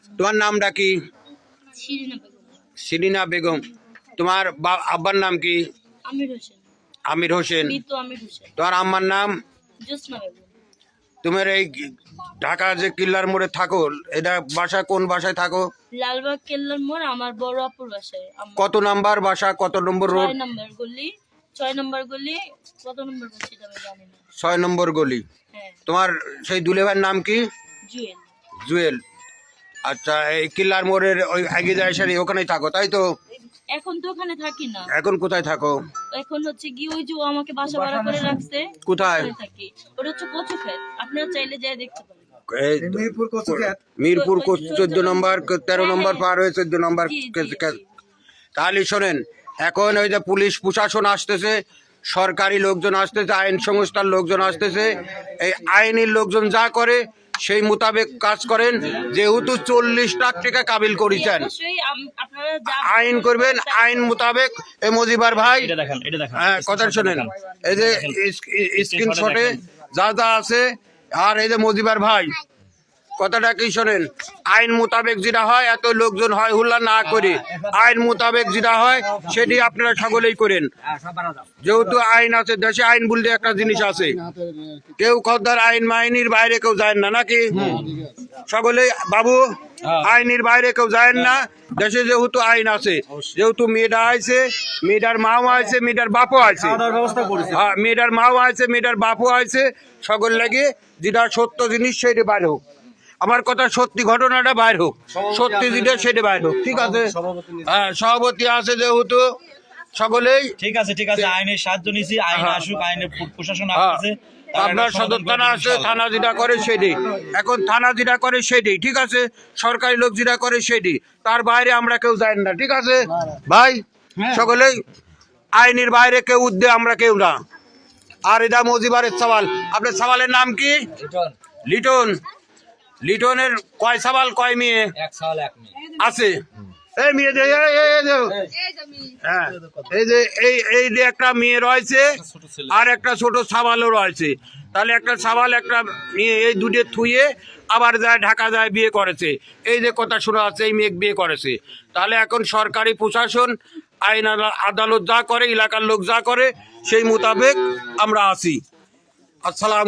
তোমার নামটা কি? শিরিনা বেগম। শিরিনা বেগম। তোমার আব্বার নাম কি? আমির হোসেন। আমির হোসেন। মৃত আমির হোসেন। তোমার আম্মার নাম? জোসনা বেগম। তোমার এই ঢাকা যে কিল্লার মোড়ে থাকো, এটা বাসা কোন বাসায় থাকো? লালবাগ কেল্লার মোড় আমার বড় আপুর বাসায়। কত নাম্বার বাসা, কত নম্বর রোড? 6 নম্বর গলি। 6 নম্বর গলি। কত নম্বর বাসা এটা আমি জানি না। 6 নম্বর গলি। হ্যাঁ। তোমার সেই দুলেভাইয়ের নাম কি? জুয়েল। জুয়েল। আচ্ছা, এই কিল্লার মোড়ের ওই আগে যায় সারি ওখানেই থাকো, তাই তো? এখন তো ওখানে থাকি না। এখন কোথায় থাকো? এখন হচ্ছে কি ওই যে ও আমাকে বাসা ভাড়া করে রাখছে। কোথায় ওখানে থাকি। ওটা হচ্ছে কচুক্ষেত। আপনারা চাইলে যেয়ে দেখতে পারেন। মিরপুর 14 নম্বর 13 নম্বর পার হয়ে 14 নম্বর। তাহলে শোনেন, এখন ওই যে পুলিশ প্রশাসন আসতেছে, সরকারি লোকজন আসতেছে, আইন সংস্থার লোকজন আসতেছে। এই আইনের লোকজন যা করে সেই মোতাবেক কাজ করেন। যেহেতু 40 লাখ টাকা কাবিল করেছেন, আপনারা যা আইন করবেন আইন মোতাবেক। এই মজিবার ভাই, হ্যাঁ কথা শোনেন, এই যে স্ক্রিনশটে যা যা আছে, আর এই যে মজিবার ভাই কথাটা কি শোনেন, আইন মোতাবেক যেটা হয়, এত লোকজন হয় হুল্লা না করে আইন মোতাবেক যেটা হয় সেটি আপনারা সকলেই করেন। যেহেতু আইন আছে দেশে, আইন বলতে একটা জিনিস আছে, কেউ খদ্দার আইন মাইনির বাইরে কেউ যায় না, নাকি? সকলেই বাবু আইনের বাইরে কেউ যায় না। দেশে যেহেতু আইন আছে, যেহেতু মেয়েটা আছে, মেয়েটার মাও আছে, মেয়েটার বাপও আছে, হ্যাঁ মেয়েটার মাও আছে, মেয়েটার বাপও আছে, সকল লাগে যেটা সত্য জিনিস সেটা বাইর হোক। আমার কথা সত্যি ঘটনাটা বাইর হোক, সত্যি যেটা সেটা বাইর হোক, ঠিক আছে? হ্যাঁ, সভাপতি আছে যেহেতু সকলেই ঠিক আছে আইনের সাহায্য নিছি, আইন আসুক, আইনের প্রশাসন আসছে, আপনার সদর থানা আছে, থানা যেটা করে সেটি, এখন থানা যেটা করে সেটি, ঠিক আছে? সরকারি লোক যেটা করে সেটি, তার বাইরে আমরা কেউ যাই না, ঠিক আছে ভাই? সকলেই আইনের বাইরে কেউ উদ্দে আমরা কেউ না। আর এটা মজিবারের সওয়াল। আপনার সওয়ালের নাম কি? লিটন। লিটনের কয় সওয়াল, কয় মেয়ে? এক সওয়াল এক মেয়ে আছে। এই মেয়ে হ্যাঁ, এই যে এই যে একটা মেয়ে রয়েছে, আর একটা ছোট সাবালও রয়েছে। তাহলে একটা সাবাল একটা মেয়ে, এই দুটো থুয়ে আবার যায় ঢাকা যায় বিয়ে করেছে। এই যে কথা শোনা আছে, এই মেয়ে বিয়ে করেছে। তাহলে এখন সরকারি প্রশাসন, আইন আদালত যা করে, এলাকার লোক যা করে সেই মোতাবেক আমরা আছি। আসসালাম।